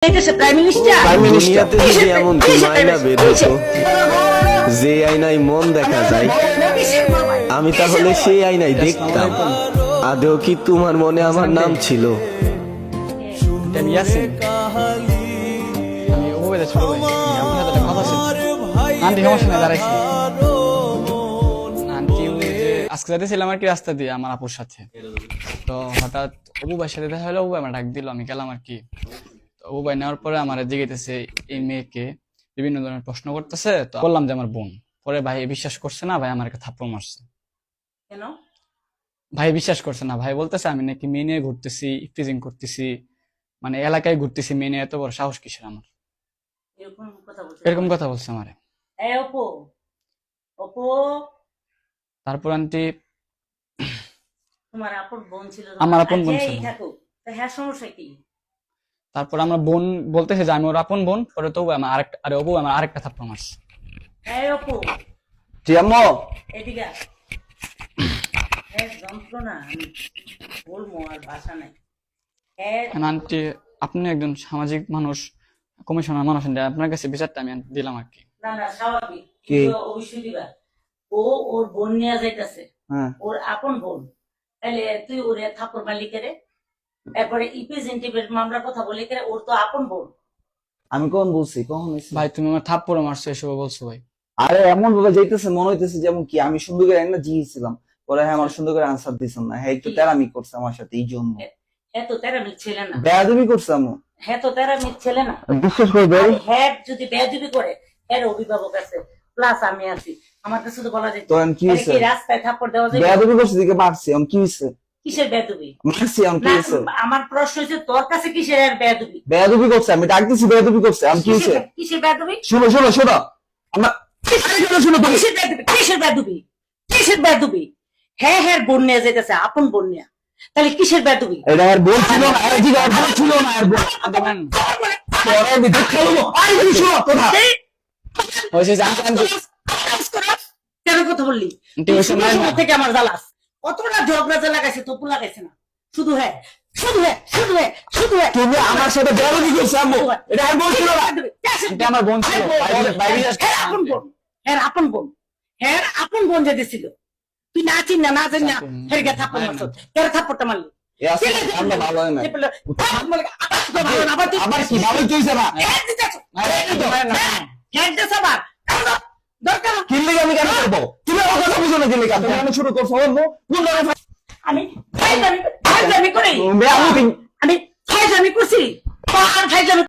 Prime minister যদি এমন আয়না বের হতো যে আয়নায় মন দেখা যায়, আমি তাহলে সেই আয়নায় দেখতাম আদৌ কি তোমার মনে আমার নাম ছিল। আজকে যাইতেছিলাম আর কি রাস্তা দিয়ে আমার আপুর সাথে, তো হঠাৎ অবু ভাইয়ের সাথে দেখা হলো। অবু ভাই আমার ডাক দিল, আমি গেলাম আর কি। অবু ভাই নেওয়ার পরে আমার জিজ্ঞেসে এই মেয়েকে বিভিন্ন ধরনের প্রশ্ন করতেছে, তো বললাম যে আমার বোন। পরে ভাই বিশ্বাস করছে না, ভাই আমাকে থাপ্পড় মারছে। কেন ভাই বিশ্বাস করছে না, ভাই বলতেছে আমি নাকি মেয়ে নিয়ে ঘুরতেছি, ইফটিজিং করতেছি, মানে এলাকায় ঘুরতেছি, মেয়ে নিয়ে এত বড় সাহস কিসের আমার? এরকম কথা বলছে? এরকম কথা বলছে আমারে। এই অপু, অপু তারপর আন্টি তোমার আপন বোন ছিল? আমার আপন বোন ছিল। থাকুক, তা হ্যাঁ সমস্যা কি? তারপর আমার বোন বলতেছে যে আমি ওর আপন বোন। পরে তো আমার আরেকটা, আরে অবু আমার আরেকটা থাপ্পড় মারছে। এই অপু জি আম্মু, এদিকে আয়। হ্যাঁ যন্ত্রণা আমি বলবো আর ভাষা নাই। হ্যাঁ আন্টি আপনি একজন সামাজিক মানুষ, কমিশনার মানুষ, আপনার কাছে বিচারটা আমি দিলাম আর কি। না না স্বাভাবিক, কি? কিন্তু অবশ্যই দিবা। ও ওর বোন নিয়ে যাইতেছে, ওর আপন বোন, তাহলে তুই ওরে থাপ্পড় মারলি কেরে? এরপরে ইপ্রেজেন্টেটিভের মামলার কথা বলি কেরে? ওর তো আপন বোন। আমি কখন বলছি, কখন হয়েছে? ভাই তুমি আমার থাপ্পড় মারছো এসব বলছো ভাই? আরে এমন ভাবে যাইতেছে মনে হইতেছে যেমন কি আমি সুন্দর করে একটা জিগেছিলাম, পরে হ্যাঁ আমার সুন্দর করে আনসার দিছেন না, হ্যাঁ একটু তেরামি করছে আমার সাথে, এই জন্য। হ্যাঁ তো তেরামির ছেলে না? বেয়াদবি করছে আমু। হ্যাঁ তো তেরামির ছেলে না? বিশ্বাস করে দেয়। হ্যাঁ যদি বেয়াদবি করে, এর অভিভাবক আছে, প্লাস আমি আছি, আমার কাছে তো বলা যায় তো আমি কি হয়েছে? রাস্তায় থাপ্পড় দেওয়া যায়? বেয়াদবি করছে দিকে মারছি, আমি কি হয়েছে? কিসের বেয়াদবি? মারছি, আমি কি হয়েছে? আমার প্রশ্ন হচ্ছে তোর কাছে কিসের আর বেয়াদবি? বেয়াদবি করছে, আমি ডাক দিছি বেয়াদবি করছে, আমি কি হয়েছে? কিসের বেয়াদবি? শোনো শোনো শোনো, আমরা শোনো তুমি। কিসের বেয়াদবি? কিসের বেয়াদবি? কিসের বেয়াদবি? হ্যাঁ হ্যাঁ বোন নিয়ে যেতেছে, আপন বোন নিয়ে, তাহলে কিসের বেয়াদবি? এটা আর বোন ছিল না, আর জি আর বোন ছিল না, আর বোন তোরা আমি দেখাবো। আই তুমি শোনো কথা হয়েছে জানতে কেন কথা বললি? ঠিক আছে, শুরু সময় থেকে আমার জ্বালাস, কতটা ঝগড়া লাগাইছে, তপু লাগাইছে না? শুধু হ্যাঁ শুধু হ্যাঁ শুধু হ্যাঁ শুধু হ্যাঁ তুমি আমার সাথে বেয়াদবি করছো আম্মু, এটা আর বোন ছিল না। এটা আমার বোন ছিল। আপন বোন, হ্যাঁ আপন বোন, হ্যাঁ আপন বোন যে দিছিল, তুই না চিন না চিন না, হের গে থাপ্পড় মারছ, কেন থাপ্পড়টা মারলি? আমরা ভালো হয় না। আবার তুই আবার কি ভালো চলছে না? দরকার কিনলে আমি কেন করবো? তুমি আমার কথা বুঝো না, কিনলে কেন তুমি আমি শুরু করছো অন্য কোন ধরনের আমি ফাইজলামি করি, আমি আমি ফাইজলামি করছি, আর ফাইজলামি